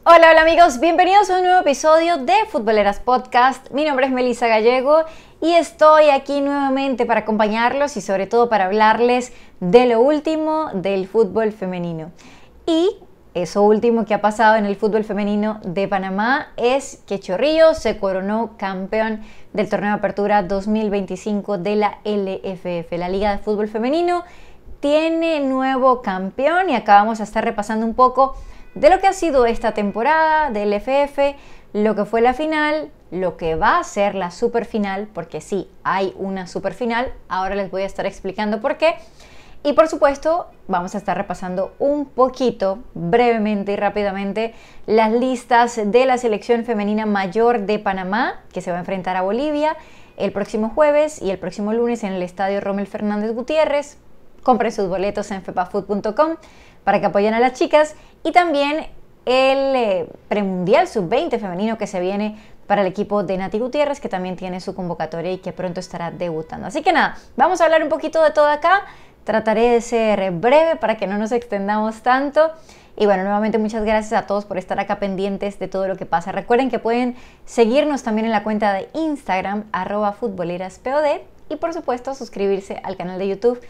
Hola amigos, bienvenidos a un nuevo episodio de Futboleras Podcast. Mi nombre es Melissa Gallego y estoy aquí nuevamente para acompañarlos y sobre todo para hablarles de lo último del fútbol femenino. Y eso último que ha pasado en el fútbol femenino de Panamá es que Chorrillo se coronó campeón del torneo de apertura 2025 de la LFF, la Liga de Fútbol Femenino. Tiene nuevo campeón y acá vamos a estar repasando un poco de lo que ha sido esta temporada del LFF, lo que fue la final, lo que va a ser la superfinal, porque sí, hay una superfinal, ahora les voy a estar explicando por qué. Y por supuesto, vamos a estar repasando un poquito, brevemente y rápidamente, las listas de la selección femenina mayor de Panamá, que se va a enfrentar a Bolivia el próximo jueves y el próximo lunes en el estadio Rommel Fernández Gutiérrez. Compren sus boletos en fepafood.com para que apoyen a las chicas, y también el premundial sub-20 femenino que se viene para el equipo de Nati Gutiérrez, que también tiene su convocatoria y que pronto estará debutando. Así que nada, vamos a hablar un poquito de todo acá. Trataré de ser breve para que no nos extendamos tanto. Y bueno, nuevamente muchas gracias a todos por estar acá pendientes de todo lo que pasa. Recuerden que pueden seguirnos también en la cuenta de Instagram, @futboleraspod, y por supuesto suscribirse al canal de YouTube,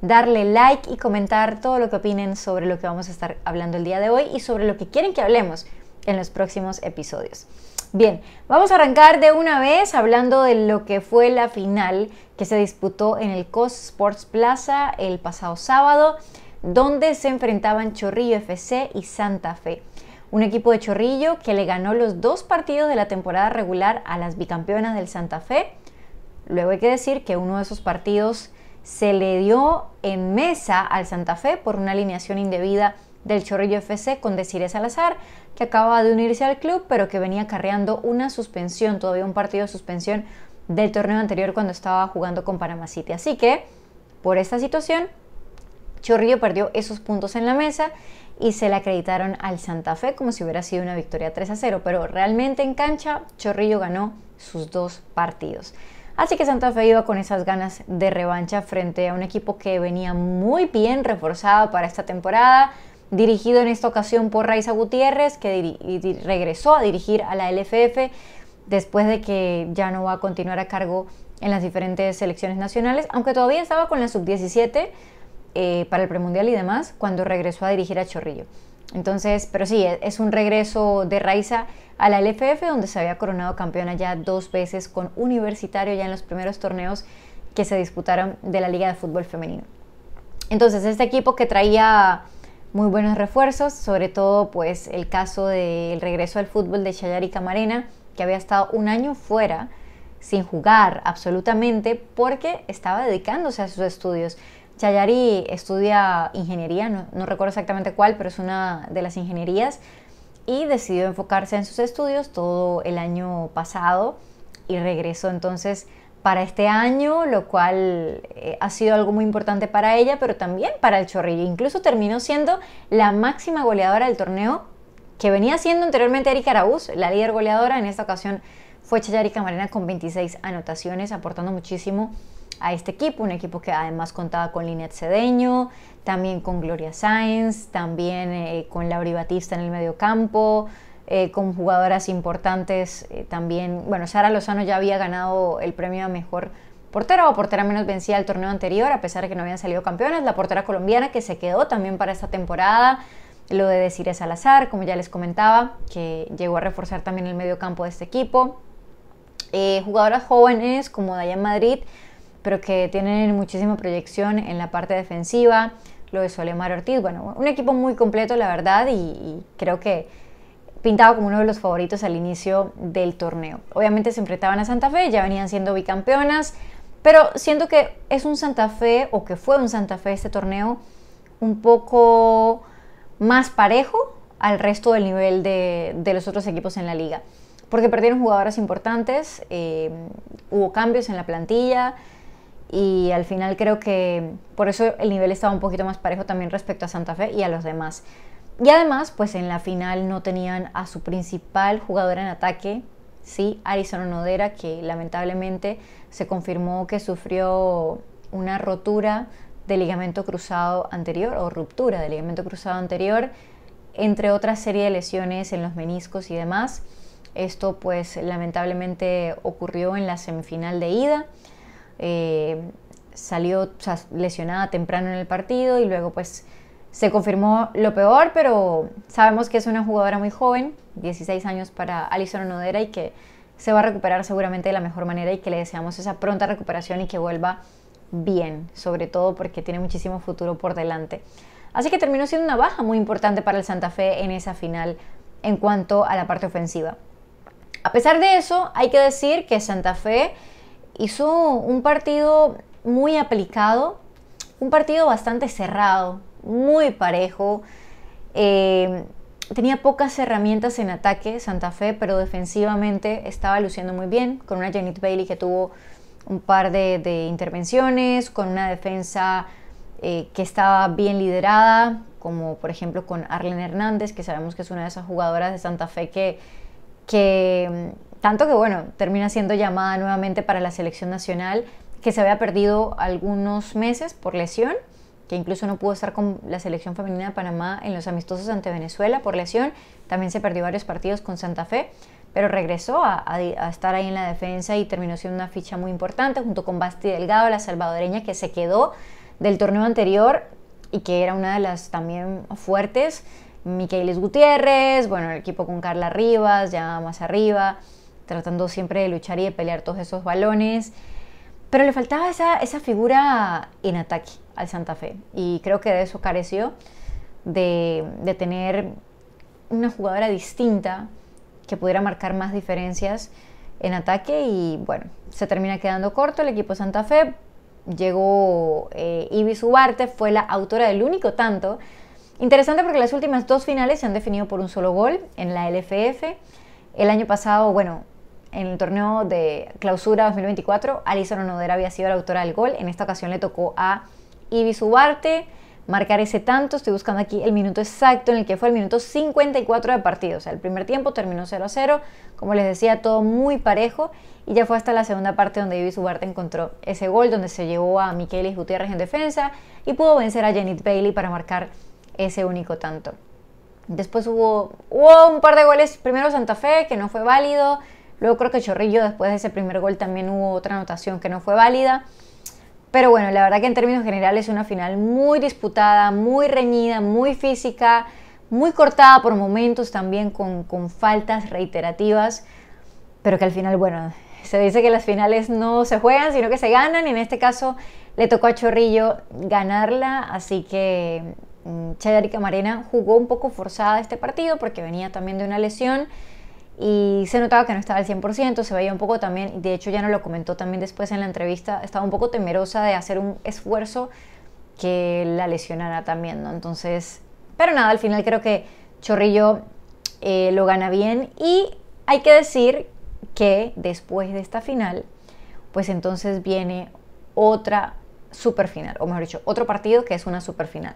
darle like y comentar todo lo que opinen sobre lo que vamos a estar hablando el día de hoy y sobre lo que quieren que hablemos en los próximos episodios. Bien, vamos a arrancar de una vez hablando de lo que fue la final que se disputó en el COS Sports Plaza el pasado sábado, donde se enfrentaban Chorrillo FC y Santa Fe. Un equipo de Chorrillo que le ganó los dos partidos de la temporada regular a las bicampeonas del Santa Fe. Luego hay que decir que uno de esos partidos se le dio en mesa al Santa Fe por una alineación indebida del Chorrillo FC con Desiree Salazar, que acaba de unirse al club, pero que venía acarreando una suspensión, todavía un partido de suspensión del torneo anterior cuando estaba jugando con Panamá City. Así que, por esta situación, Chorrillo perdió esos puntos en la mesa y se le acreditaron al Santa Fe como si hubiera sido una victoria 3-0, pero realmente en cancha Chorrillo ganó sus dos partidos. Así que Santa Fe iba con esas ganas de revancha frente a un equipo que venía muy bien reforzado para esta temporada, dirigido en esta ocasión por Raiza Gutiérrez, que regresó a dirigir a la LFF después de que ya no va a continuar a cargo en las diferentes selecciones nacionales, aunque todavía estaba con la sub-17 para el premundial y demás, cuando regresó a dirigir a Chorrillo. Entonces, pero sí, es un regreso de Raiza a la LFF, donde se había coronado campeona ya dos veces con Universitario ya en los primeros torneos que se disputaron de la Liga de Fútbol Femenino. Entonces, este equipo que traía muy buenos refuerzos, sobre todo pues el caso del regreso al fútbol de Chayari Camarena, que había estado un año fuera sin jugar absolutamente porque estaba dedicándose a sus estudios. Chayari estudia ingeniería, no recuerdo exactamente cuál, pero es una de las ingenierías, y decidió enfocarse en sus estudios todo el año pasado y regresó entonces para este año, lo cual ha sido algo muy importante para ella, pero también para el Chorrillo. Incluso terminó siendo la máxima goleadora del torneo, que venía siendo anteriormente Erika Araúz, la líder goleadora. En esta ocasión fue Chayari Camarena con 26 anotaciones, aportando muchísimo a este equipo, un equipo que además contaba con Linet Cedeño, también con Gloria Sáenz, también con Lauri Batista en el medio campo, con jugadoras importantes también. Bueno, Sara Lozano ya había ganado el premio a mejor portera o portera menos vencida del torneo anterior, a pesar de que no habían salido campeonas. La portera colombiana que se quedó también para esta temporada, lo de Desiree Salazar, como ya les comentaba, que llegó a reforzar también el medio campo de este equipo. Jugadoras jóvenes como Dayan Madrid, pero que tienen muchísima proyección en la parte defensiva, lo de Solemar Ortiz. Bueno, un equipo muy completo, la verdad, y creo que pintaba como uno de los favoritos al inicio del torneo. Obviamente se enfrentaban a Santa Fe, ya venían siendo bicampeonas, pero siento que es un Santa Fe, o que fue un Santa Fe este torneo, un poco más parejo al resto del nivel de los otros equipos en la liga, porque perdieron jugadoras importantes, hubo cambios en la plantilla, y al final creo que por eso el nivel estaba un poquito más parejo también respecto a Santa Fe y a los demás. Y además, pues en la final no tenían a su principal jugadora en ataque, sí, Alison Onodera, que lamentablemente se confirmó que sufrió una rotura de ligamento cruzado anterior, o ruptura de ligamento cruzado anterior, entre otras serie de lesiones en los meniscos y demás. Esto pues lamentablemente ocurrió en la semifinal de ida. Salió lesionada temprano en el partido y luego pues se confirmó lo peor, pero sabemos que es una jugadora muy joven, 16 años para Alison Onodera, y que se va a recuperar seguramente de la mejor manera, y que le deseamos esa pronta recuperación y que vuelva bien, sobre todo porque tiene muchísimo futuro por delante. Así que terminó siendo una baja muy importante para el Santa Fe en esa final en cuanto a la parte ofensiva. A pesar de eso, hay que decir que Santa Fe hizo un partido muy aplicado, un partido bastante cerrado, muy parejo. Tenía pocas herramientas en ataque Santa Fe, pero defensivamente estaba luciendo muy bien, con una Janet Bailey que tuvo un par de intervenciones, con una defensa que estaba bien liderada, como por ejemplo con Arlen Hernández, que sabemos que es una de esas jugadoras de Santa Fe que tanto que bueno, termina siendo llamada nuevamente para la selección nacional, que se había perdido algunos meses por lesión, que incluso no pudo estar con la selección femenina de Panamá en los amistosos ante Venezuela por lesión. También se perdió varios partidos con Santa Fe, pero regresó a estar ahí en la defensa y terminó siendo una ficha muy importante, junto con Basti Delgado, la salvadoreña, que se quedó del torneo anterior y que era una de las también fuertes. Michaelis Gutiérrez, bueno, el equipo con Carla Rivas, ya más arriba, tratando siempre de luchar y de pelear todos esos balones. Pero le faltaba esa figura en ataque al Santa Fe, y creo que de eso careció, de tener una jugadora distinta que pudiera marcar más diferencias en ataque. Y bueno, se termina quedando corto el equipo Santa Fe. Llegó Ibis Ugarte, fue la autora del único tanto. Interesante porque las últimas dos finales se han definido por un solo gol en la LFF. El año pasado, bueno, en el torneo de clausura 2024, Alison Onodera había sido la autora del gol. En esta ocasión le tocó a Ibis Ugarte marcar ese tanto. Estoy buscando aquí el minuto exacto en el que fue el minuto 54 de partido. O sea, el primer tiempo terminó 0-0. Como les decía, todo muy parejo. Y ya fue hasta la segunda parte donde Ibis Ugarte encontró ese gol, donde se llevó a Michaelis Gutiérrez en defensa y pudo vencer a Janet Bailey para marcar ese único tanto. Después hubo un par de goles. Primero Santa Fe, que no fue válido. Luego creo que Chorrillo, después de ese primer gol, también hubo otra anotación que no fue válida. Pero bueno, la verdad que en términos generales es una final muy disputada, muy reñida, muy física, muy cortada por momentos también, con faltas reiterativas, pero que al final, bueno, se dice que las finales no se juegan, sino que se ganan, y en este caso le tocó a Chorrillo ganarla. Así que Chayari Camarena jugó un poco forzada este partido porque venía también de una lesión y se notaba que no estaba al 100%, se veía un poco también, de hecho ya no lo comentó también después en la entrevista, estaba un poco temerosa de hacer un esfuerzo que la lesionara también, ¿no? Entonces, pero nada, al final creo que Chorrillo lo gana bien, y hay que decir que después de esta final, pues entonces viene otra superfinal, o mejor dicho, otro partido que es una superfinal.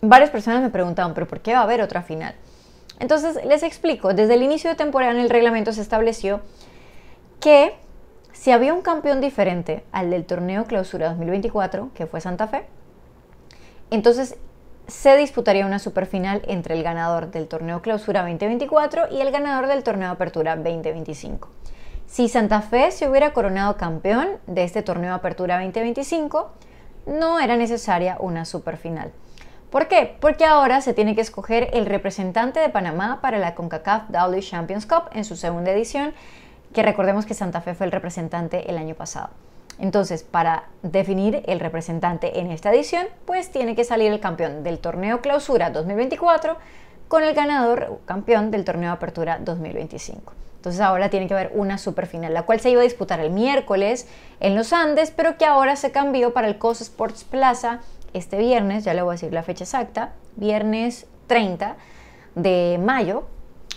Varias personas me preguntaban, ¿pero por qué va a haber otra final? Entonces les explico. Desde el inicio de temporada en el reglamento se estableció que si había un campeón diferente al del torneo clausura 2024, que fue Santa Fe, entonces se disputaría una superfinal entre el ganador del torneo clausura 2024 y el ganador del torneo apertura 2025. Si Santa Fe se hubiera coronado campeón de este torneo apertura 2025, no era necesaria una superfinal. ¿Por qué? Porque ahora se tiene que escoger el representante de Panamá para la CONCACAF W Champions Cup en su segunda edición, que recordemos que Santa Fe fue el representante el año pasado. Entonces, para definir el representante en esta edición, pues tiene que salir el campeón del torneo clausura 2024 con el ganador o campeón del torneo apertura 2025. Entonces ahora tiene que haber una superfinal, la cual se iba a disputar el miércoles en los Andes, pero que ahora se cambió para el COS Sports Plaza este viernes, ya le voy a decir la fecha exacta, viernes 30 de mayo,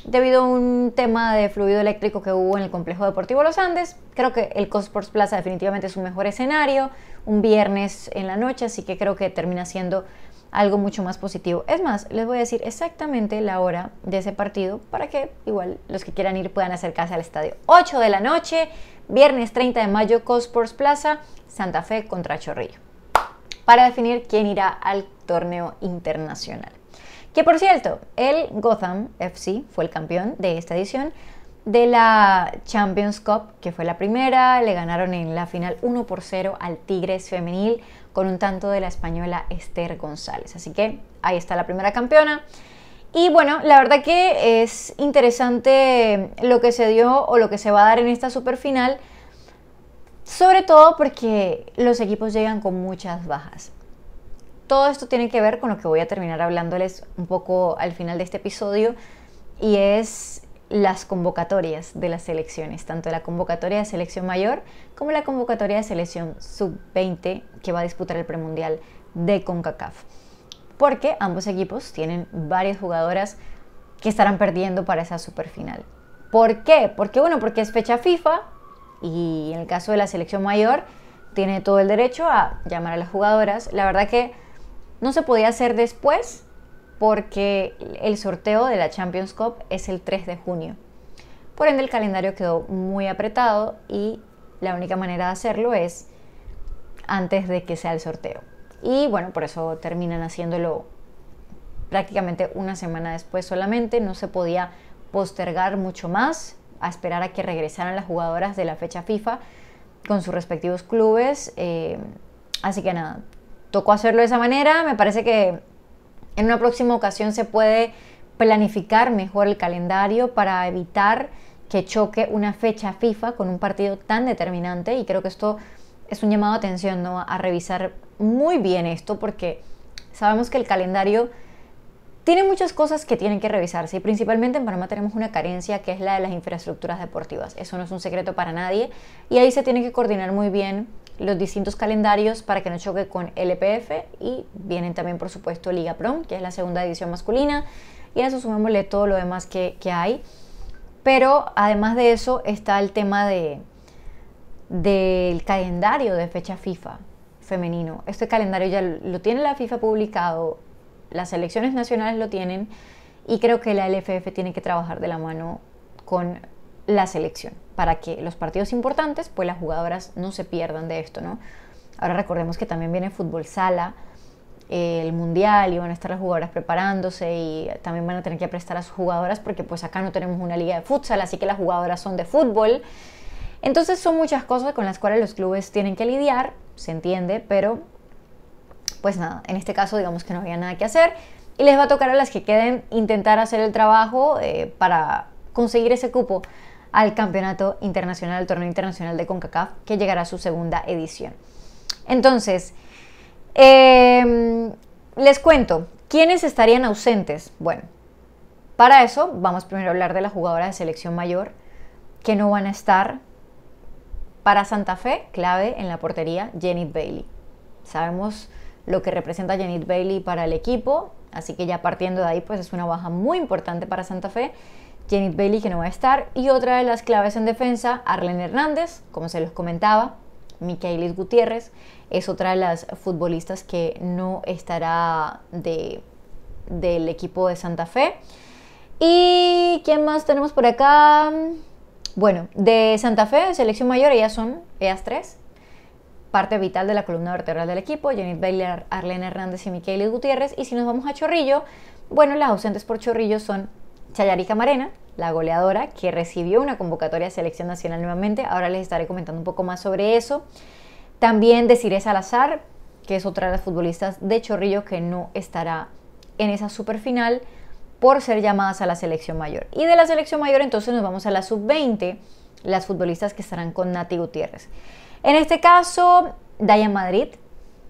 debido a un tema de fluido eléctrico que hubo en el Complejo Deportivo Los Andes. Creo que el COS Sports Plaza definitivamente es un mejor escenario, un viernes en la noche, así que creo que termina siendo algo mucho más positivo. Es más, les voy a decir exactamente la hora de ese partido para que igual los que quieran ir puedan acercarse al estadio. 8 de la noche, viernes 30 de mayo, COS Sports Plaza, Santa Fe contra Chorrillo, para definir quién irá al torneo internacional. Que por cierto, el Gotham FC fue el campeón de esta edición de la Champions Cup, que fue la primera. Le ganaron en la final 1-0 al Tigres femenil con un tanto de la española Esther González. Así que ahí está la primera campeona. Y bueno, la verdad que es interesante lo que se dio o lo que se va a dar en esta superfinal, sobre todo porque los equipos llegan con muchas bajas. Todo esto tiene que ver con lo que voy a terminar hablándoles un poco al final de este episodio, y es las convocatorias de las selecciones, tanto la convocatoria de selección mayor como la convocatoria de selección sub-20 que va a disputar el premundial de CONCACAF. Porque ambos equipos tienen varias jugadoras que estarán perdiendo para esa superfinal. ¿Por qué? Porque es fecha FIFA, y en el caso de la selección mayor tiene todo el derecho a llamar a las jugadoras. La verdad que no se podía hacer después porque el sorteo de la Champions Cup es el 3 de junio. Por ende el calendario quedó muy apretado y la única manera de hacerlo es antes de que sea el sorteo. Y bueno, por eso terminan haciéndolo prácticamente una semana después solamente. No se podía postergar mucho más a esperar a que regresaran las jugadoras de la fecha FIFA con sus respectivos clubes. Así que nada, tocó hacerlo de esa manera. Me parece que en una próxima ocasión se puede planificar mejor el calendario para evitar que choque una fecha FIFA con un partido tan determinante, y creo que esto es un llamado de atención, ¿no? A revisar muy bien esto, porque sabemos que el calendario tiene muchas cosas que tienen que revisarse, y principalmente en Panamá tenemos una carencia que es la de las infraestructuras deportivas. Eso no es un secreto para nadie, y ahí se tiene que coordinar muy bien los distintos calendarios para que no choque con LPF, y vienen también por supuesto Liga Pro, que es la segunda división masculina, y a eso sumémosle todo lo demás que hay. Pero además de eso está el tema del calendario de fecha FIFA femenino. Este calendario ya lo tiene la FIFA publicado, las selecciones nacionales lo tienen, y creo que la LFF tiene que trabajar de la mano con la selección para que los partidos importantes, pues las jugadoras no se pierdan de esto, ¿no? Ahora recordemos que también viene fútbol sala, el mundial, y van a estar las jugadoras preparándose, y también van a tener que prestar a sus jugadoras porque pues acá no tenemos una liga de futsal, así que las jugadoras son de fútbol. Entonces son muchas cosas con las cuales los clubes tienen que lidiar, se entiende, pero pues nada, en este caso digamos que no había nada que hacer, y les va a tocar a las que queden intentar hacer el trabajo para conseguir ese cupo al campeonato internacional, al torneo internacional de CONCACAF, que llegará a su segunda edición. Entonces, les cuento, ¿quiénes estarían ausentes? Bueno, para eso vamos primero a hablar de las jugadoras de selección mayor que no van a estar. Para Santa Fe, clave en la portería, Janet Bailey. Sabemos lo que representa Janet Bailey para el equipo, así que ya partiendo de ahí, pues es una baja muy importante para Santa Fe. Janet Bailey, que no va a estar, y otra de las claves en defensa, Arlen Hernández, como se los comentaba. Michaelis Gutiérrez es otra de las futbolistas que no estará del equipo de Santa Fe. ¿Y quién más tenemos por acá? Bueno, de Santa Fe, de selección mayor, ellas tres, parte vital de la columna vertebral del equipo: Janet Bailey, Arlen Hernández y Michaelis Gutiérrez. Y si nos vamos a Chorrillo, bueno, las ausentes por Chorrillo son Chayari Camarena, la goleadora, que recibió una convocatoria de selección nacional nuevamente. Ahora les estaré comentando un poco más sobre eso. También Desiree Salazar, que es otra de las futbolistas de Chorrillo que no estará en esa superfinal por ser llamadas a la selección mayor. Y de la selección mayor entonces nos vamos a la sub-20, las futbolistas que estarán con Nati Gutiérrez. En este caso, Dayan Madrid,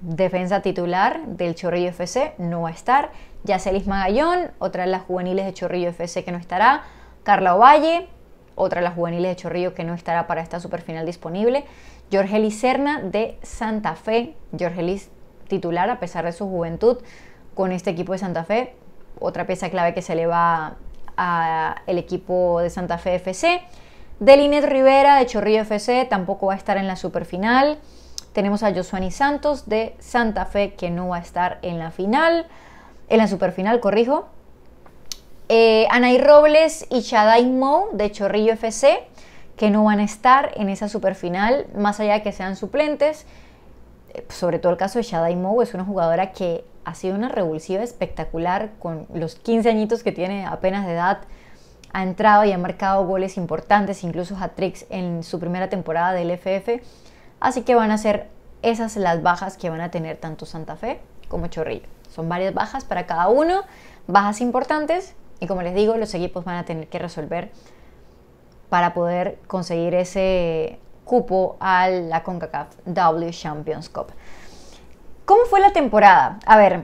defensa titular del Chorrillo FC, no va a estar. Yacelis Magallón, otra de las juveniles de Chorrillo FC que no estará. Carla Ovalle, otra de las juveniles de Chorrillo que no estará para esta superfinal disponible. Jorgelis Serna de Santa Fe, Jorgelis titular a pesar de su juventud con este equipo de Santa Fe, otra pieza clave que se le va al equipo de Santa Fe FC. Delinet Rivera de Chorrillo FC tampoco va a estar en la superfinal. Tenemos a Josuani Santos de Santa Fe que no va a estar en la final, en la superfinal, corrijo. Anaí Robles y Shaday Mou de Chorrillo FC que no van a estar en esa superfinal, más allá de que sean suplentes. sobre todo el caso de Shadai Mou, es una jugadora que ha sido una revulsiva espectacular con los 15 añitos que tiene apenas de edad. Ha entrado y ha marcado goles importantes, incluso hat-tricks en su primera temporada del FF. Así que van a ser esas las bajas que van a tener tanto Santa Fe como Chorrillo. Son varias bajas para cada uno, bajas importantes, y como les digo, los equipos van a tener que resolver para poder conseguir ese cupo a la CONCACAF W Champions Cup. ¿Cómo fue la temporada? A ver,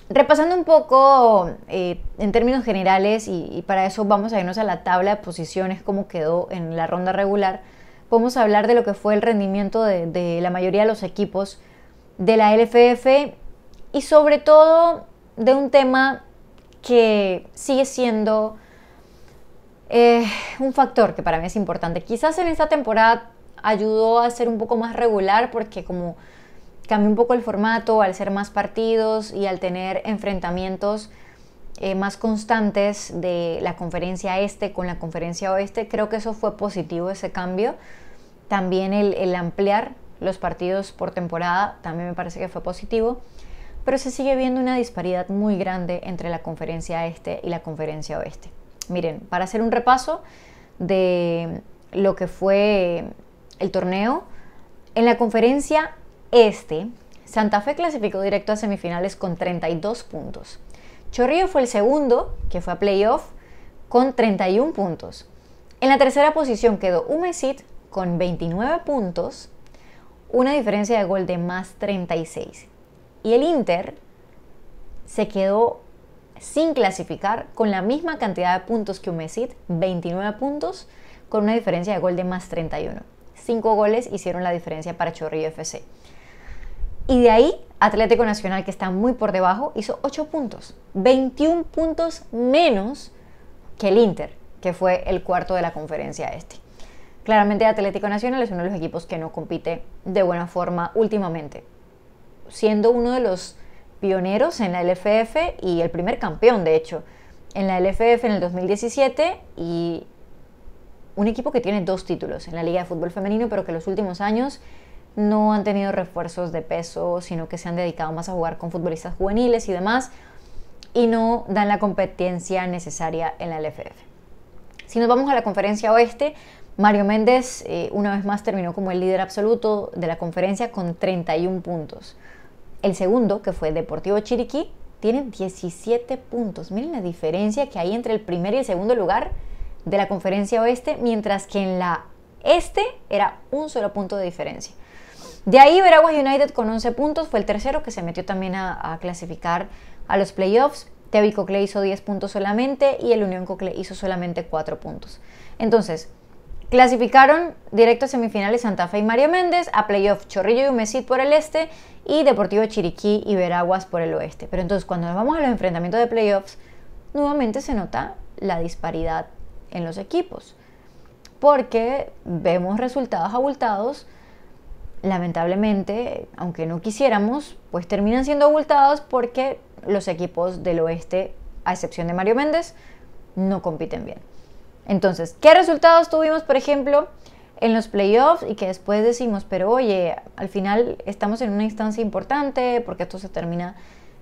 repasando un poco en términos generales, y para eso vamos a irnos a la tabla de posiciones, cómo quedó en la ronda regular. Podemos hablar de lo que fue el rendimiento de la mayoría de los equipos de la LFF y sobre todo de un tema que sigue siendo un factor que para mí es importante. Quizás en esta temporada ayudó a ser un poco más regular porque como cambió un poco el formato al ser más partidos y al tener enfrentamientos más constantes de la conferencia este con la conferencia oeste, creo que eso fue positivo, ese cambio. También el ampliar los partidos por temporada también me parece que fue positivo, pero se sigue viendo una disparidad muy grande entre la conferencia este y la conferencia oeste. Miren, para hacer un repaso de lo que fue el torneo, en la conferencia este, Santa Fe clasificó directo a semifinales con 32 puntos. Chorrillo fue el segundo, que fue a playoff, con 31 puntos. En la tercera posición quedó Humesit con 29 puntos, una diferencia de gol de más 36. Y el Inter se quedó sin clasificar con la misma cantidad de puntos que Humesit, 29 puntos, con una diferencia de gol de más 31. 5 goles hicieron la diferencia para Chorrillo FC. Y de ahí, Atlético Nacional, que está muy por debajo, hizo 8 puntos. 21 puntos menos que el Inter, que fue el cuarto de la conferencia este. Claramente Atlético Nacional es uno de los equipos que no compite de buena forma últimamente, siendo uno de los pioneros en la LFF y el primer campeón, de hecho, en la LFF en el 2017 y un equipo que tiene 2 títulos en la Liga de Fútbol Femenino, pero que en los últimos años no han tenido refuerzos de peso, sino que se han dedicado más a jugar con futbolistas juveniles y demás, y no dan la competencia necesaria en la LFF. Si nos vamos a la conferencia oeste, Mario Méndez una vez más terminó como el líder absoluto de la conferencia con 31 puntos. El segundo, que fue Deportivo Chiriquí, tiene 17 puntos. Miren la diferencia que hay entre el primer y el segundo lugar de la conferencia oeste, mientras que en la este era un solo punto de diferencia. De ahí Veraguas United con 11 puntos fue el tercero, que se metió también a clasificar a los playoffs. Tevi Cocle hizo 10 puntos solamente y el Unión Cocle hizo solamente 4 puntos. Entonces, clasificaron directo a semifinales Santa Fe y Mario Méndez, a playoff Chorrillo y Humesit por el este y Deportivo Chiriquí y Veraguas por el oeste. Pero entonces cuando nos vamos a los enfrentamientos de playoffs, nuevamente se nota la disparidad en los equipos, porque vemos resultados abultados. Lamentablemente, aunque no quisiéramos, pues terminan siendo abultados porque los equipos del oeste, a excepción de Mario Méndez, no compiten bien. Entonces, ¿qué resultados tuvimos, por ejemplo, en los playoffs y que después decimos, pero oye, al final estamos en una instancia importante porque esto se termina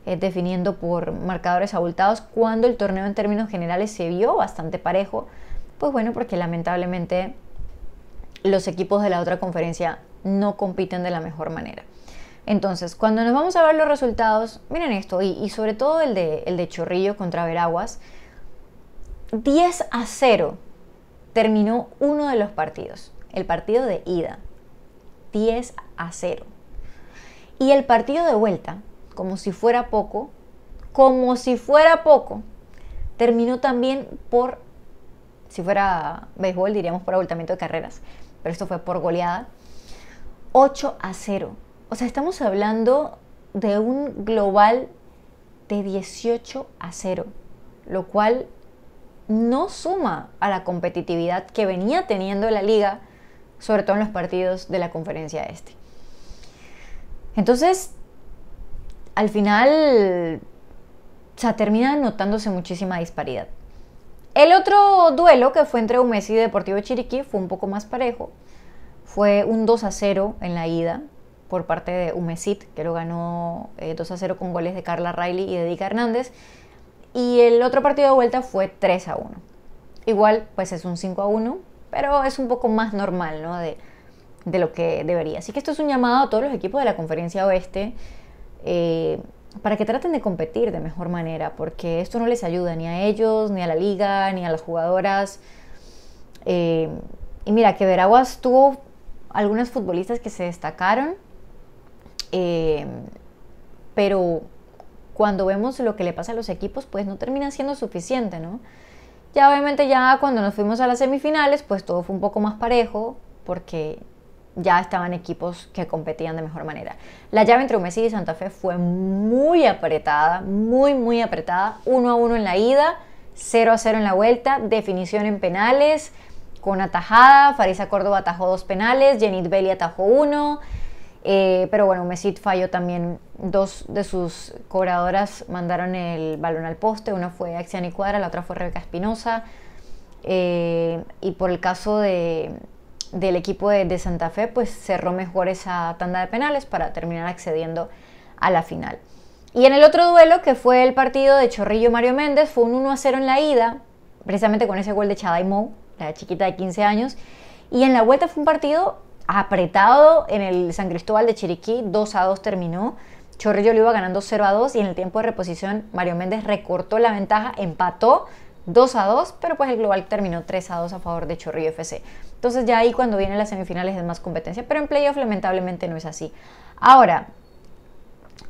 definiendo por marcadores abultados cuando el torneo en términos generales se vio bastante parejo? Pues bueno, porque lamentablemente los equipos de la otra conferencia no compiten de la mejor manera. Entonces, cuando nos vamos a ver los resultados, miren esto, y sobre todo el de Chorrillo contra Veraguas, 10-0 terminó uno de los partidos, el partido de ida, 10-0. Y el partido de vuelta, como si fuera poco, terminó también por, si fuera béisbol diríamos por abultamiento de carreras, pero esto fue por goleada, 8-0. O sea, estamos hablando de un global de 18-0, lo cual no suma a la competitividad que venía teniendo la liga, sobre todo en los partidos de la conferencia este. Entonces, al final, o sea, termina notándose muchísima disparidad. El otro duelo, que fue entre Humesit y Deportivo Chiriquí, fue un poco más parejo. Fue un 2-0 en la ida por parte de Humesit, que lo ganó 2-0 con goles de Carla Riley y de Erika Hernández. Y el otro partido de vuelta fue 3-1. Igual, pues es un 5-1, pero es un poco más normal, ¿no? de lo que debería. Así que esto es un llamado a todos los equipos de la Conferencia Oeste para que traten de competir de mejor manera, porque esto no les ayuda ni a ellos, ni a la liga, ni a las jugadoras. Y mira, que Veraguas tuvo algunas futbolistas que se destacaron, pero cuando vemos lo que le pasa a los equipos, pues no termina siendo suficiente, ¿no? Ya obviamente ya cuando nos fuimos a las semifinales, pues todo fue un poco más parejo, porque ya estaban equipos que competían de mejor manera. La llave entre Humesit y Santa Fe fue muy apretada, muy apretada. 1-1 en la ida, 0-0 en la vuelta, definición en penales, con atajada. Farisa Córdoba atajó 2 penales, Jenit Belli atajó 1. Pero bueno, Humesit falló también. 2 de sus cobradoras mandaron el balón al poste. Una fue Axiani Cuadra, la otra fue Rebeca Espinosa. Y por el caso del equipo de Santa Fe, pues cerró mejor esa tanda de penales para terminar accediendo a la final. Y en el otro duelo, que fue el partido de Chorrillo Mario Méndez, fue un 1-0 en la ida, precisamente con ese gol de Chaday Mou, la chiquita de 15 años. Y en la vuelta fue un partido apretado en el San Cristóbal de Chiriquí, 2-2 terminó. Chorrillo lo iba ganando 0-2 y en el tiempo de reposición Mario Méndez recortó la ventaja, empató 2-2, pero pues el global terminó 3-2 a favor de Chorrillo FC. Entonces ya ahí cuando vienen las semifinales es más competencia, pero en playoff lamentablemente no es así. Ahora,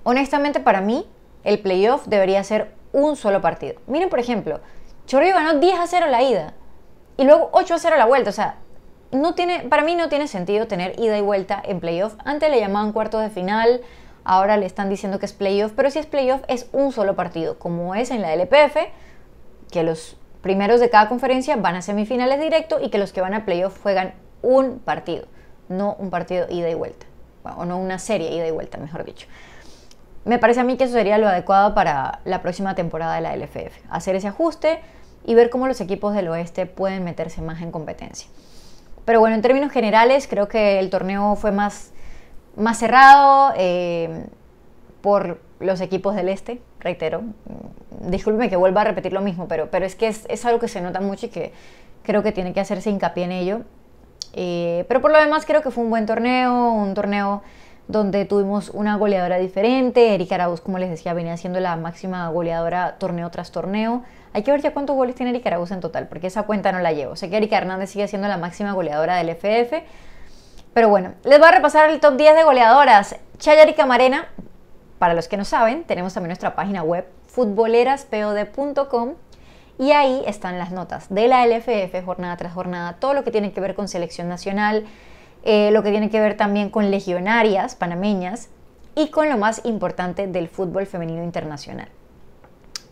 honestamente para mí el playoff debería ser un solo partido. Miren, por ejemplo, Chorrillo ganó 10-0 la ida y luego 8-0 la vuelta. O sea, para mí no tiene sentido tener ida y vuelta en playoff. Antes le llamaban cuartos de final, ahora le están diciendo que es playoff, pero si es playoff es un solo partido, como es en la LPF, que los primeros de cada conferencia van a semifinales directo y que los que van a playoff juegan un partido, no un partido ida y vuelta, o no una serie ida y vuelta, mejor dicho. Me parece a mí que eso sería lo adecuado para la próxima temporada de la LFF, hacer ese ajuste y ver cómo los equipos del oeste pueden meterse más en competencia. Pero bueno, en términos generales creo que el torneo fue más cerrado por los equipos del este, reitero. Discúlpeme que vuelva a repetir lo mismo, pero es que es algo que se nota mucho y que creo que tiene que hacerse hincapié en ello. Pero por lo demás creo que fue un buen torneo, un torneo donde tuvimos una goleadora diferente. Erika Araúz, como les decía, venía siendo la máxima goleadora torneo tras torneo. Hay que ver ya cuántos goles tiene Erika Araúz en total, porque esa cuenta no la llevo. Sé que Erika Hernández sigue siendo la máxima goleadora del FF. Pero bueno, les voy a repasar el top 10 de goleadoras. Chayari Camarena, para los que no saben, tenemos también nuestra página web futboleraspod.com y ahí están las notas de la LFF jornada tras jornada, todo lo que tiene que ver con selección nacional, lo que tiene que ver también con legionarias panameñas y con lo más importante del fútbol femenino internacional.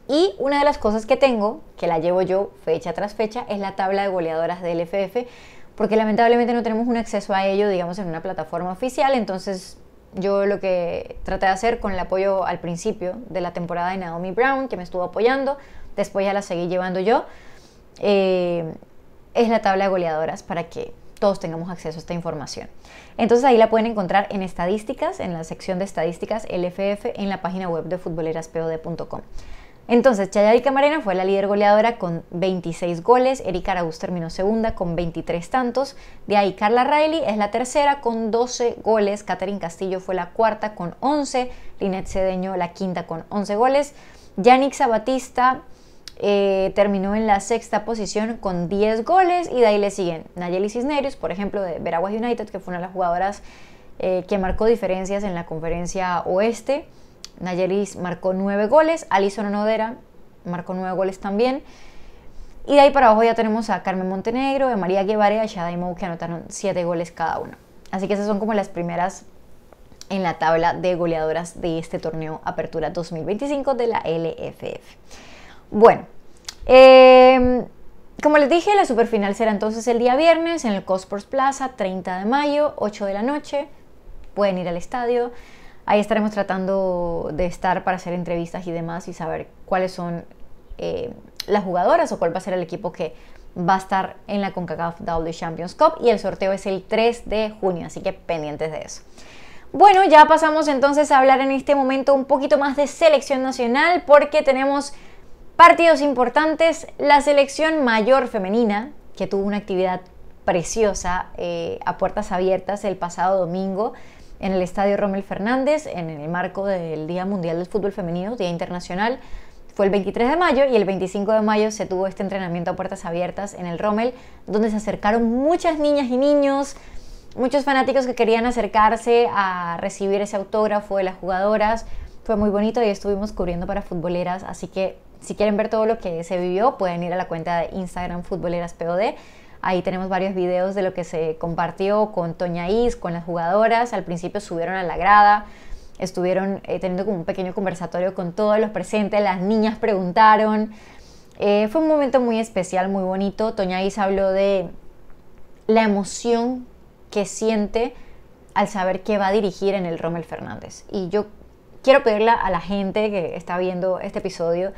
Y una de las cosas que tengo, que la llevo yo fecha tras fecha, es la tabla de goleadoras del LFF, porque lamentablemente no tenemos un acceso a ello, digamos, en una plataforma oficial. Entonces yo lo que traté de hacer con el apoyo al principio de la temporada de Naomi Brown, que me estuvo apoyando, después ya la seguí llevando yo, es la tabla de goleadoras para que todos tengamos acceso a esta información. Entonces ahí la pueden encontrar en estadísticas, en la sección de estadísticas LFF, en la página web de futboleraspod.com. Entonces, Chayari Camarena fue la líder goleadora con 26 goles, Erika Araúz terminó segunda con 23 tantos, de ahí Carla Riley es la tercera con 12 goles, Catherine Castillo fue la cuarta con 11, Linet Cedeño la quinta con 11 goles, Yanixa Batista terminó en la sexta posición con 10 goles y de ahí le siguen Nayeli Cisneros, por ejemplo, de Veraguas United, que fue una de las jugadoras que marcó diferencias en la conferencia oeste. Nayelis marcó 9 goles, Alison Onodera marcó 9 goles también. Y de ahí para abajo ya tenemos a Carmen Montenegro, a María Guevara y a Shaday Mou, que anotaron 7 goles cada uno. Así que esas son como las primeras en la tabla de goleadoras de este torneo Apertura 2025 de la LFF. Bueno, como les dije, la superfinal será entonces el día viernes en el Cosports Plaza, 30 de mayo, 8 de la noche. Pueden ir al estadio. Ahí estaremos tratando de estar para hacer entrevistas y demás y saber cuáles son las jugadoras o cuál va a ser el equipo que va a estar en la CONCACAF W Champions Cup, y el sorteo es el 3 de junio, así que pendientes de eso. Bueno, ya pasamos entonces a hablar en este momento un poquito más de selección nacional porque tenemos partidos importantes. La selección mayor femenina, que tuvo una actividad preciosa a puertas abiertas el pasado domingo en el Estadio Rommel Fernández, en el marco del Día Mundial del Fútbol Femenino, Día Internacional. Fue el 23 de mayo y el 25 de mayo se tuvo este entrenamiento a puertas abiertas en el Rommel, donde se acercaron muchas niñas y niños, muchos fanáticos que querían acercarse a recibir ese autógrafo de las jugadoras. Fue muy bonito y estuvimos cubriendo para Futboleras, así que si quieren ver todo lo que se vivió, pueden ir a la cuenta de Instagram FutbolerasPOD. Ahí tenemos varios videos de lo que se compartió con Toña Is, con las jugadoras. Al principio subieron a la grada, estuvieron teniendo como un pequeño conversatorio con todos los presentes, las niñas preguntaron. Fue un momento muy especial, muy bonito. Toña Is habló de la emoción que siente al saber que va a dirigir en el Rommel Fernández. Y yo quiero pedirle a la gente que está viendo este episodio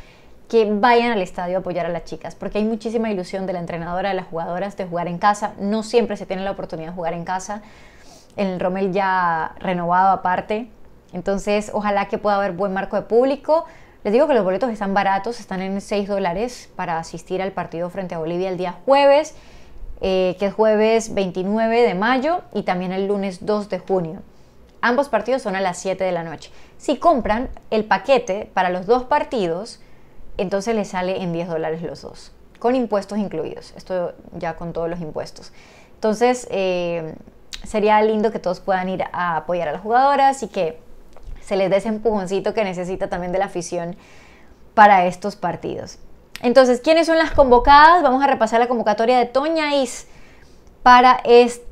que vayan al estadio a apoyar a las chicas, porque hay muchísima ilusión de la entrenadora, de las jugadoras, de jugar en casa. No siempre se tiene la oportunidad de jugar en casa. En el Rommel ya renovado aparte. Entonces, ojalá que pueda haber buen marco de público. Les digo que los boletos están baratos, están en $6 para asistir al partido frente a Bolivia el día jueves, que es jueves 29 de mayo y también el lunes 2 de junio. Ambos partidos son a las 7 de la noche. Si compran el paquete para los dos partidos, entonces les sale en $10 los dos, con impuestos incluidos. Esto ya con todos los impuestos. Entonces, sería lindo que todos puedan ir a apoyar a las jugadoras y que se les dé ese empujoncito que necesita también de la afición para estos partidos. Entonces, ¿quiénes son las convocadas? Vamos a repasar la convocatoria de Toña Is para este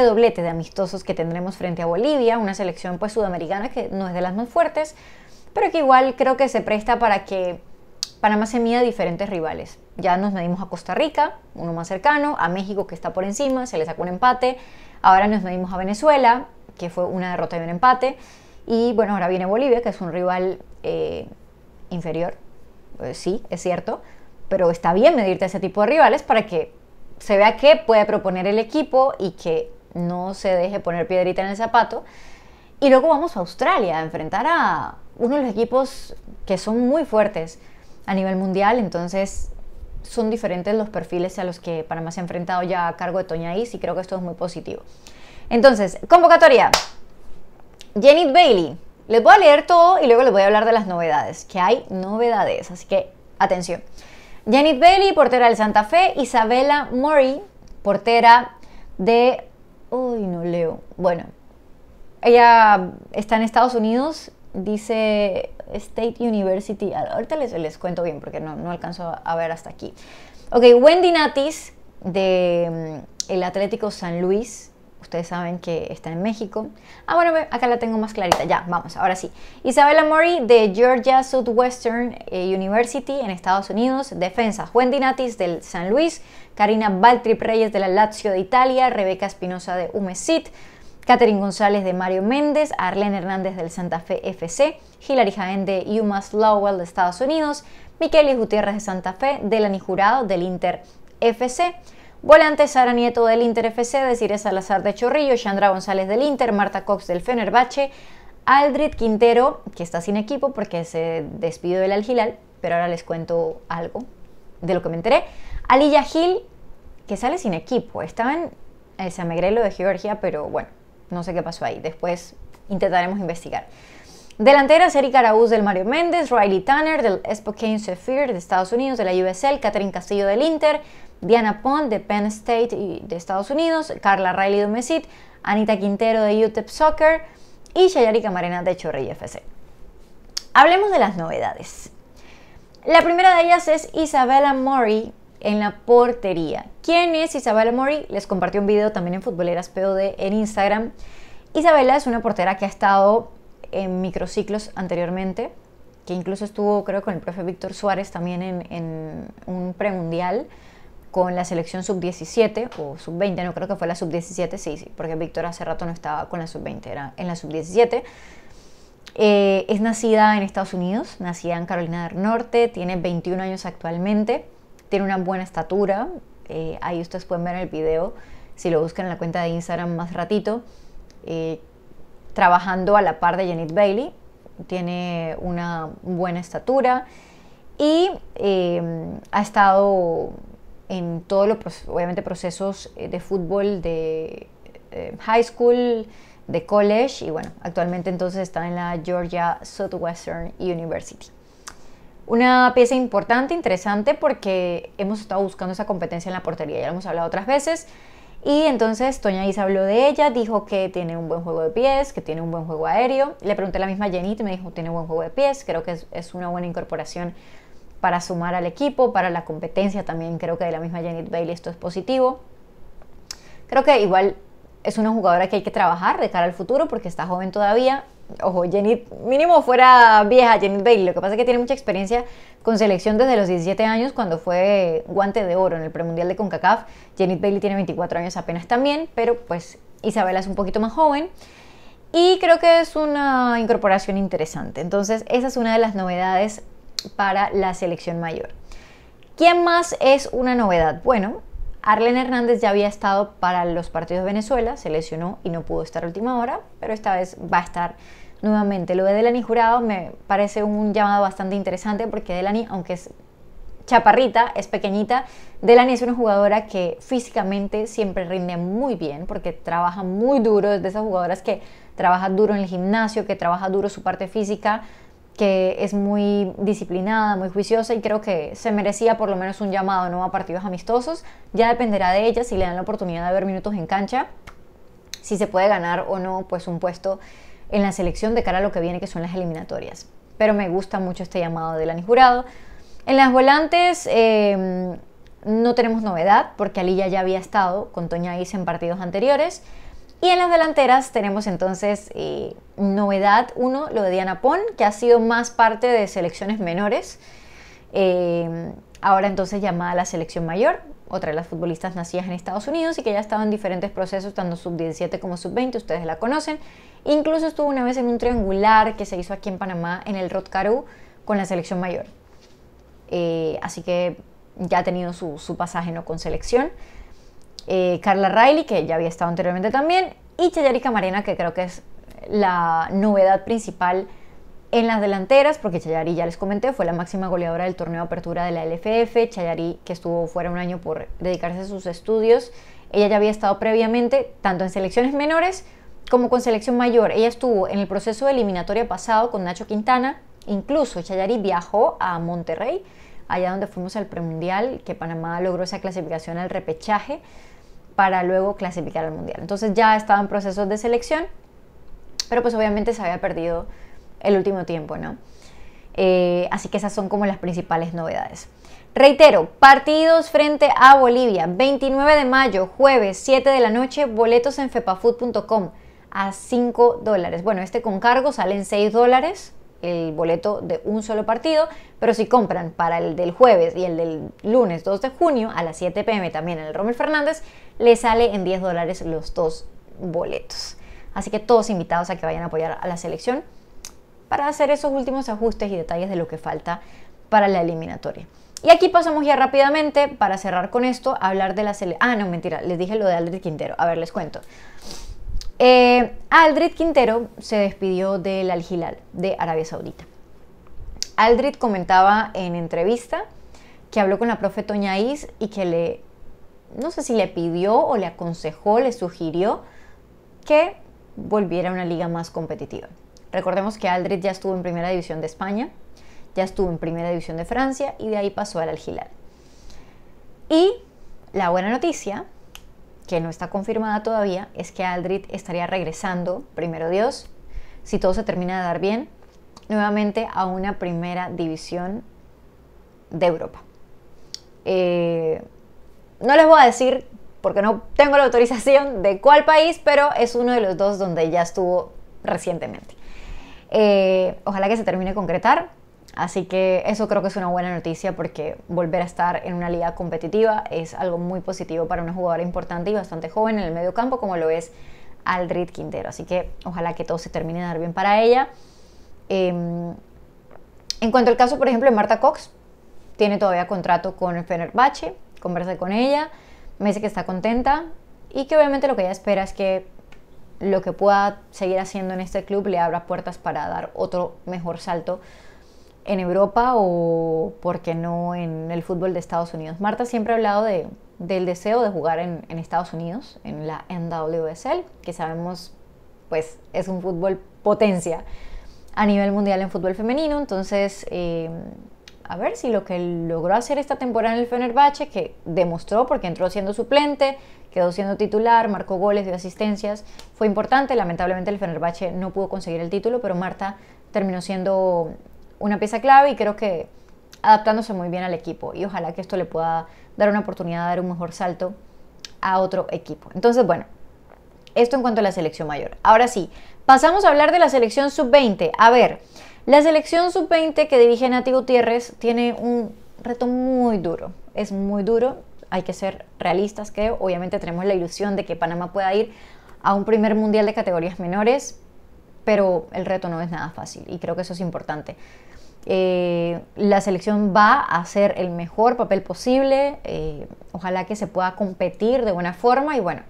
doblete de amistosos que tendremos frente a Bolivia, una selección pues sudamericana que no es de las más fuertes, pero que igual creo que se presta para que Panamá se mida a diferentes rivales. Ya nos medimos a Costa Rica, uno más cercano, a México que está por encima, se le sacó un empate, ahora nos medimos a Venezuela, que fue una derrota y un empate, y bueno, ahora viene Bolivia, que es un rival inferior. Sí, es cierto, pero está bien medirte a ese tipo de rivales para que se vea qué puede proponer el equipo y que no se deje poner piedrita en el zapato. Y luego vamos a Australia a enfrentar a uno de los equipos que son muy fuertes a nivel mundial. Entonces son diferentes los perfiles a los que Panamá se ha enfrentado ya a cargo de Toña Is y creo que esto es muy positivo. Entonces, convocatoria. Janet Bailey. Les voy a leer todo y luego les voy a hablar de las novedades, que hay novedades, así que atención. Janet Bailey, portera del Santa Fe. Isabella Murray, portera de... Uy, no leo. Bueno, ella está en Estados Unidos, dice State University. Ahorita les cuento bien porque no alcanzo a ver hasta aquí. Ok, Wendy Natis, de el Atlético San Luis. Ustedes saben que está en México. Bueno, acá la tengo más clarita. Ya, vamos, ahora sí. Isabella Murray de Georgia Southwestern University en Estados Unidos. Defensa, Wendy Natis del San Luis. Karina Baltrip Reyes de la Lazio de Italia. Rebeca Espinosa de Umesit. Catherine González de Mario Méndez. Arlene Hernández del Santa Fe FC. Hilary Jaén de UMass Lowell de Estados Unidos. Miquelis Gutiérrez de Santa Fe. Delany Jurado del Inter FC. Volante, Sara Nieto del Inter FC, Desiree Salazar de Chorrillo, Chandra González del Inter, Marta Cox del Fenerbahce, Aldrid Quintero, que está sin equipo porque se despidió del Al Hilal, pero ahora les cuento algo de lo que me enteré. Aliyah Hill, que sale sin equipo, estaba en San Megrelo de Georgia, pero bueno, no sé qué pasó ahí, después intentaremos investigar. Delanteras, Erika Araúz del Mario Méndez, Riley Tanner del Spokane Zephyr de Estados Unidos, de la USL, Catherine Castillo del Inter, Diana Pond de Penn State de Estados Unidos, Carla Riley de Umesit, Anita Quintero de UTEP Soccer y Shayari Camarena de Chorrillo FC. Hablemos de las novedades. La primera de ellas es Isabella Murray en la portería. ¿Quién es Isabella Murray? Les compartí un video también en Futboleras POD en Instagram. Isabella es una portera que ha estado en microciclos anteriormente, que incluso estuvo, creo, con el profe Víctor Suárez también en un premundial con la selección sub-17 o sub-20, no creo que fue la sub-17, sí, porque Víctor hace rato no estaba con la sub-20, era en la sub-17. Es nacida en Estados Unidos, nacida en Carolina del Norte, tiene 21 años actualmente, tiene una buena estatura, ahí ustedes pueden ver en el video, si lo buscan en la cuenta de Instagram más ratito. trabajando a la par de Janet Bailey. Tiene una buena estatura y ha estado en todos los, obviamente, procesos de fútbol de high school, de college, y bueno, actualmente entonces está en la Georgia Southwestern University. Una pieza importante, interesante, porque hemos estado buscando esa competencia en la portería, ya lo hemos hablado otras veces, y entonces Toña Is habló de ella, dijo que tiene un buen juego de pies, que tiene un buen juego aéreo. Le pregunté a la misma Jenit y me dijo tiene buen juego de pies, creo que es una buena incorporación para sumar al equipo, para la competencia también. Creo que de la misma Janet Bailey esto es positivo. Creo que igual es una jugadora que hay que trabajar de cara al futuro porque está joven todavía. Ojo, Janet, mínimo fuera vieja Janet Bailey, lo que pasa es que tiene mucha experiencia con selección desde los 17 años cuando fue guante de oro en el premundial de CONCACAF. Janet Bailey tiene 24 años apenas también, pero pues Isabela es un poquito más joven y creo que es una incorporación interesante. Entonces esa es una de las novedades para la selección mayor. ¿Quién más es una novedad? Bueno, Arlen Hernández ya había estado para los partidos de Venezuela, se lesionó y no pudo estar a última hora, pero esta vez va a estar nuevamente. Lo de Delaney Jurado me parece un llamado bastante interesante porque Delaney, aunque es chaparrita, es pequeñita, Delaney es una jugadora que físicamente siempre rinde muy bien porque trabaja muy duro, es de esas jugadoras que trabaja duro en el gimnasio, que trabaja duro su parte física, que es muy disciplinada, muy juiciosa, y creo que se merecía por lo menos un llamado, ¿no?, a partidos amistosos. Ya dependerá de ella si le dan la oportunidad de ver minutos en cancha, si se puede ganar o no pues un puesto en la selección de cara a lo que viene, que son las eliminatorias. Pero me gusta mucho este llamado de Delaney Jurado. En las volantes no tenemos novedad porque Aliyah ya había estado con Toña Is en partidos anteriores. Y en las delanteras tenemos entonces novedad, uno, lo de Diana Pon, que ha sido más parte de selecciones menores, ahora entonces llamada a la selección mayor, otra de las futbolistas nacidas en Estados Unidos y que ya ha estado en diferentes procesos, tanto sub-17 como sub-20, ustedes la conocen. Incluso estuvo una vez en un triangular que se hizo aquí en Panamá, en el Rotcarú, con la selección mayor. Así que ya ha tenido su pasaje, ¿no?, con selección. Carla Riley, que ya había estado anteriormente también, y Chayari Camarena, que creo que es la novedad principal en las delanteras, porque Chayari, ya les comenté, fue la máxima goleadora del torneo de apertura de la LFF. Chayari, que estuvo fuera un año por dedicarse a sus estudios, ella ya había estado previamente tanto en selecciones menores como con selección mayor. Ella estuvo en el proceso de eliminatoria pasado con Nacho Quintana. Incluso Chayari viajó a Monterrey, allá donde fuimos al premundial, que Panamá logró esa clasificación al repechaje para luego clasificar al mundial. Entonces ya estaba en procesos de selección, pero pues obviamente se había perdido el último tiempo, ¿no? Así que esas son como las principales novedades. Reitero, partidos frente a Bolivia, 29 de mayo, jueves, 7 de la noche, boletos en fepafood.com a $5. Bueno, este con cargo sale en $6, el boleto de un solo partido, pero si compran para el del jueves y el del lunes 2 de junio a las 7 p.m. también en el Rommel Fernández, le sale en $10 los dos boletos. Así que todos invitados a que vayan a apoyar a la selección para hacer esos últimos ajustes y detalles de lo que falta para la eliminatoria. Y aquí pasamos ya rápidamente, para cerrar con esto, a hablar de la selección. Ah, no, mentira, les dije lo de Aldrid Quintero. A ver, les cuento. Aldrid Quintero se despidió del Al Hilal de Arabia Saudita. Aldrid comentaba en entrevista que habló con la profe Toña Is y que no sé si le pidió o le aconsejó, le sugirió que volviera a una liga más competitiva. Recordemos que Aldrid ya estuvo en Primera División de España, ya estuvo en Primera División de Francia y de ahí pasó al Al Hilal. Y la buena noticia, que no está confirmada todavía, es que Aldrid estaría regresando, primero Dios, si todo se termina de dar bien, nuevamente a una Primera División de Europa. No les voy a decir, porque no tengo la autorización de cuál país, pero es uno de los dos donde ya estuvo recientemente. Ojalá que se termine de concretar. Así que eso creo que es una buena noticia, porque volver a estar en una liga competitiva es algo muy positivo para una jugadora importante y bastante joven en el medio campo como lo es Aldrid Quintero. Así que ojalá que todo se termine de dar bien para ella. En cuanto al caso, por ejemplo, de Marta Cox, tiene todavía contrato con el Fenerbahce. Conversé con ella, me dice que está contenta y que obviamente lo que ella espera es que lo que pueda seguir haciendo en este club le abra puertas para dar otro mejor salto en Europa o, por qué no, en el fútbol de Estados Unidos. Marta siempre ha hablado del deseo de jugar en Estados Unidos, en la NWSL, que sabemos pues es un fútbol potencia a nivel mundial en fútbol femenino. Entonces, a ver si lo que logró hacer esta temporada en el Fenerbahce, que demostró porque entró siendo suplente, quedó siendo titular, marcó goles, dio asistencias, fue importante. Lamentablemente el Fenerbahce no pudo conseguir el título, pero Marta terminó siendo una pieza clave y creo que adaptándose muy bien al equipo, y ojalá que esto le pueda dar una oportunidad de dar un mejor salto a otro equipo. Entonces, bueno, esto en cuanto a la selección mayor. Ahora sí, pasamos a hablar de la selección sub-20. A ver, la selección sub-20 que dirige Nati Gutiérrez tiene un reto muy duro. Es muy duro, hay que ser realistas, creo. Obviamente tenemos la ilusión de que Panamá pueda ir a un primer mundial de categorías menores, pero el reto no es nada fácil y creo que eso es importante. La selección va a hacer el mejor papel posible. Ojalá que se pueda competir de buena forma y bueno,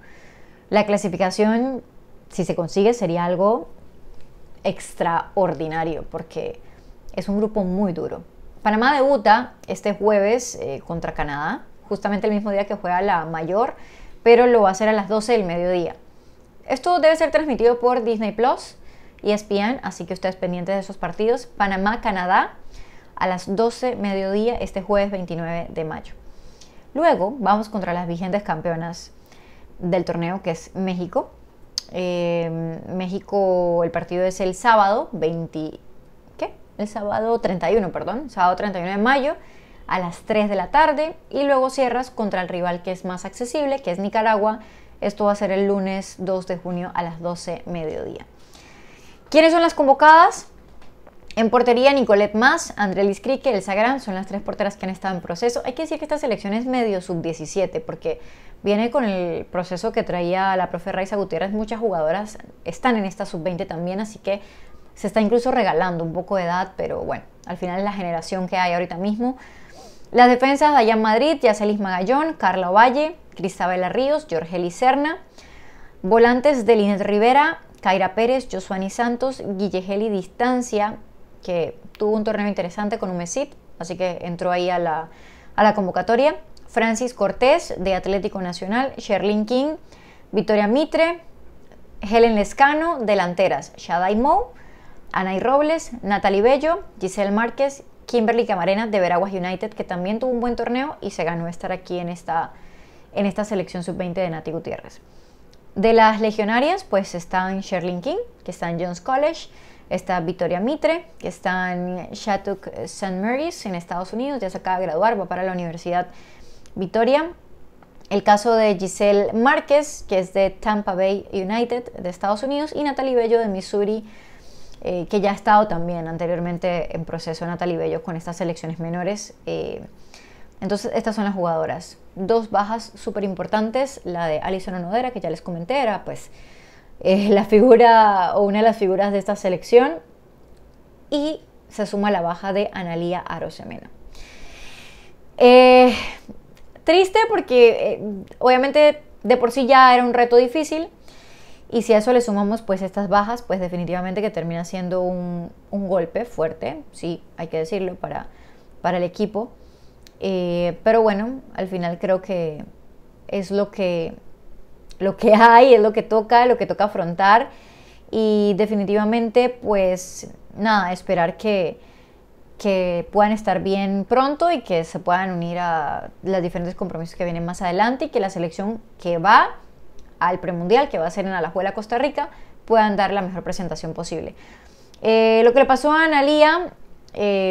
la clasificación, si se consigue, sería algo extraordinario porque es un grupo muy duro. Panamá debuta este jueves contra Canadá, justamente el mismo día que juega la mayor, pero lo va a hacer a las 12 del mediodía. Esto debe ser transmitido por Disney Plus, ESPN, así que ustedes pendientes de esos partidos. Panamá-Canadá a las 12 mediodía este jueves 29 de mayo. Luego vamos contra las vigentes campeonas del torneo, que es México. México, el partido es el sábado 31 de mayo a las 3 de la tarde y luego cierras contra el rival que es más accesible, que es Nicaragua. Esto va a ser el lunes 2 de junio a las 12 mediodía. ¿Quiénes son las convocadas? En portería, Nicolette Mas, Andrelis Crique, Elsa Gran, son las tres porteras que han estado en proceso. Hay que decir que esta selección es medio sub-17 porque viene con el proceso que traía la profe Raiza Gutiérrez. Muchas jugadoras están en esta sub-20 también, así que se está incluso regalando un poco de edad, pero bueno, al final es la generación que hay ahorita mismo. Las defensas, Dayan Madrid, Yacelis Magallón, Carla Ovalle, Cristabela Ríos, Jorgeli Serna. Volantes de Linet Rivera, Kaira Pérez, Josuani Santos, Guillegeli Distancia, que tuvo un torneo interesante con Umesit, así que entró ahí a la convocatoria. Francis Cortés, de Atlético Nacional, Sherlyn King, Victoria Mitre, Helen Lescano, delanteras, Shadai Mou, Anay Robles, Natalie Bello, Giselle Márquez, Kimberly Camarena, de Veraguas United, que también tuvo un buen torneo y se ganó estar aquí en esta selección sub-20 de Nati Gutiérrez. De las legionarias, pues están Sherlyn King, que está en John's College, está Victoria Mitre, que está en Shattuck St. Mary's en Estados Unidos, ya se acaba de graduar, va para la Universidad Victoria. El caso de Giselle Márquez, que es de Tampa Bay United de Estados Unidos, y Natalie Bello de Missouri, que ya ha estado también anteriormente en proceso Natalie Bello con estas selecciones menores. Entonces estas son las jugadoras. Dos bajas súper importantes, la de Alison Onodera, que ya les comenté, era pues la figura o una de las figuras de esta selección, y se suma la baja de Analía Arosemena. Triste porque obviamente de por sí ya era un reto difícil, y si a eso le sumamos pues estas bajas, pues definitivamente que termina siendo un golpe fuerte, sí, hay que decirlo, para el equipo. Pero bueno, al final creo que es lo que hay, es lo que toca afrontar, y definitivamente pues nada, esperar que puedan estar bien pronto y que se puedan unir a los diferentes compromisos que vienen más adelante, y que la selección que va al premundial, que va a ser en Alajuela, Costa Rica, puedan dar la mejor presentación posible. Lo que le pasó a Analía,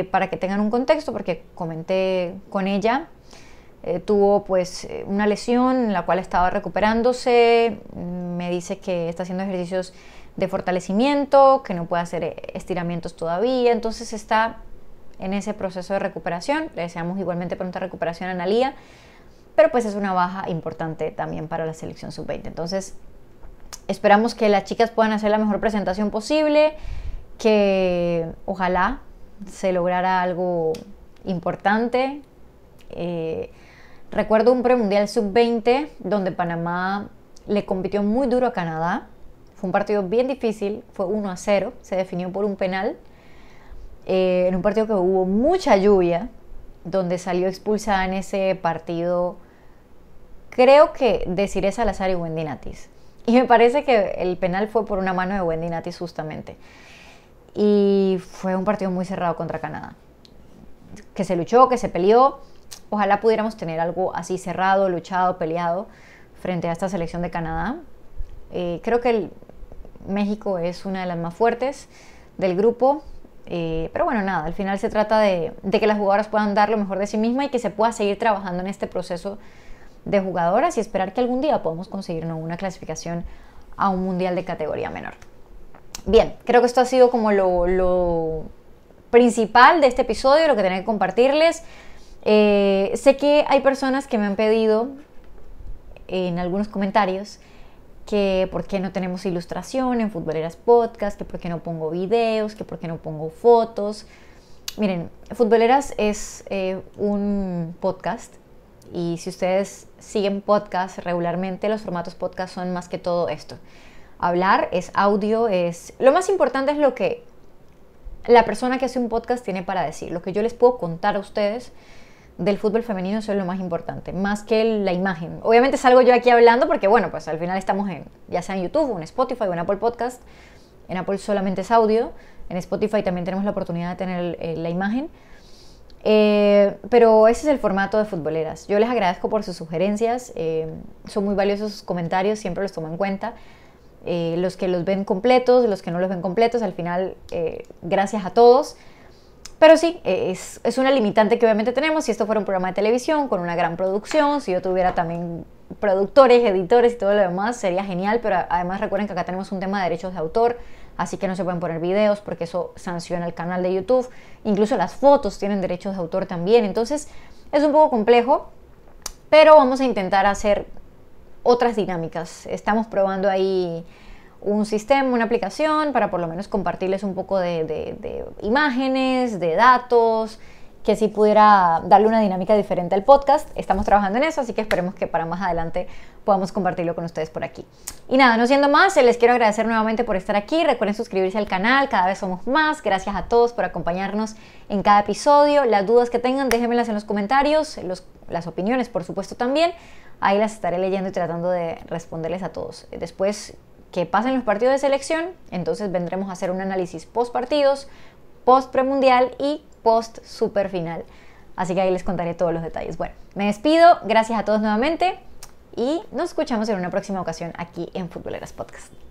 para que tengan un contexto, porque comenté con ella, tuvo pues una lesión en la cual estaba recuperándose. Me dice que está haciendo ejercicios de fortalecimiento, que no puede hacer estiramientos todavía, entonces está en ese proceso de recuperación. Le deseamos igualmente pronta recuperación a Analía, pero pues es una baja importante también para la selección sub-20. Entonces esperamos que las chicas puedan hacer la mejor presentación posible, que ojalá se lograra algo importante. Recuerdo un premundial sub-20 donde Panamá le compitió muy duro a Canadá. Fue un partido bien difícil, fue 1-0, se definió por un penal, en un partido que hubo mucha lluvia, donde salió expulsada en ese partido, creo que Desiree Salazar y Wendy Natis. Y me parece que el penal fue por una mano de Wendy Natis justamente. Y fue un partido muy cerrado contra Canadá, que se luchó, que se peleó. Ojalá pudiéramos tener algo así cerrado, luchado, peleado frente a esta selección de Canadá. Creo que México es una de las más fuertes del grupo. Pero bueno, nada, al final se trata de que las jugadoras puedan dar lo mejor de sí mismas y que se pueda seguir trabajando en este proceso de jugadoras y esperar que algún día podamos conseguirnos una clasificación a un mundial de categoría menor. Bien, creo que esto ha sido como lo principal de este episodio, lo que tenía que compartirles. Sé que hay personas que me han pedido en algunos comentarios que por qué no tenemos ilustración en Futboleras Podcast, que por qué no pongo videos, que por qué no pongo fotos. Miren, Futboleras es un podcast y si ustedes siguen podcast regularmente, los formatos podcast son más que todo esto. Hablar es audio, lo más importante es lo que la persona que hace un podcast tiene para decir, lo que yo les puedo contar a ustedes del fútbol femenino. Eso es lo más importante, más que la imagen. Obviamente salgo yo aquí hablando porque, bueno, pues al final estamos ya sea en YouTube, o en Spotify, o en Apple Podcast. En Apple solamente es audio, en Spotify también tenemos la oportunidad de tener la imagen. Pero ese es el formato de Futboleras. Yo les agradezco por sus sugerencias, son muy valiosos sus comentarios, siempre los tomo en cuenta. Los que los ven completos, los que no los ven completos, al final, gracias a todos. Pero sí, es una limitante que obviamente tenemos. Si esto fuera un programa de televisión con una gran producción, si yo tuviera también productores, editores y todo lo demás, sería genial. Pero además recuerden que acá tenemos un tema de derechos de autor, así que no se pueden poner videos porque eso sanciona el canal de YouTube. Incluso las fotos tienen derechos de autor también. Entonces es un poco complejo, pero vamos a intentar hacer otras dinámicas. Estamos probando ahí un sistema, una aplicación para por lo menos compartirles un poco de imágenes, de datos, que sí pudiera darle una dinámica diferente al podcast. Estamos trabajando en eso, así que esperemos que para más adelante podamos compartirlo con ustedes por aquí. Y nada, no siendo más, les quiero agradecer nuevamente por estar aquí. Recuerden suscribirse al canal, cada vez somos más. Gracias a todos por acompañarnos en cada episodio. Las dudas que tengan, déjenmelas en los comentarios, las opiniones, por supuesto, también. Ahí las estaré leyendo y tratando de responderles a todos. Después que pasen los partidos de selección, entonces vendremos a hacer un análisis post partidos, post premundial y post super final. Así que ahí les contaré todos los detalles. Bueno, me despido, gracias a todos nuevamente y nos escuchamos en una próxima ocasión aquí en Futboleras Podcast.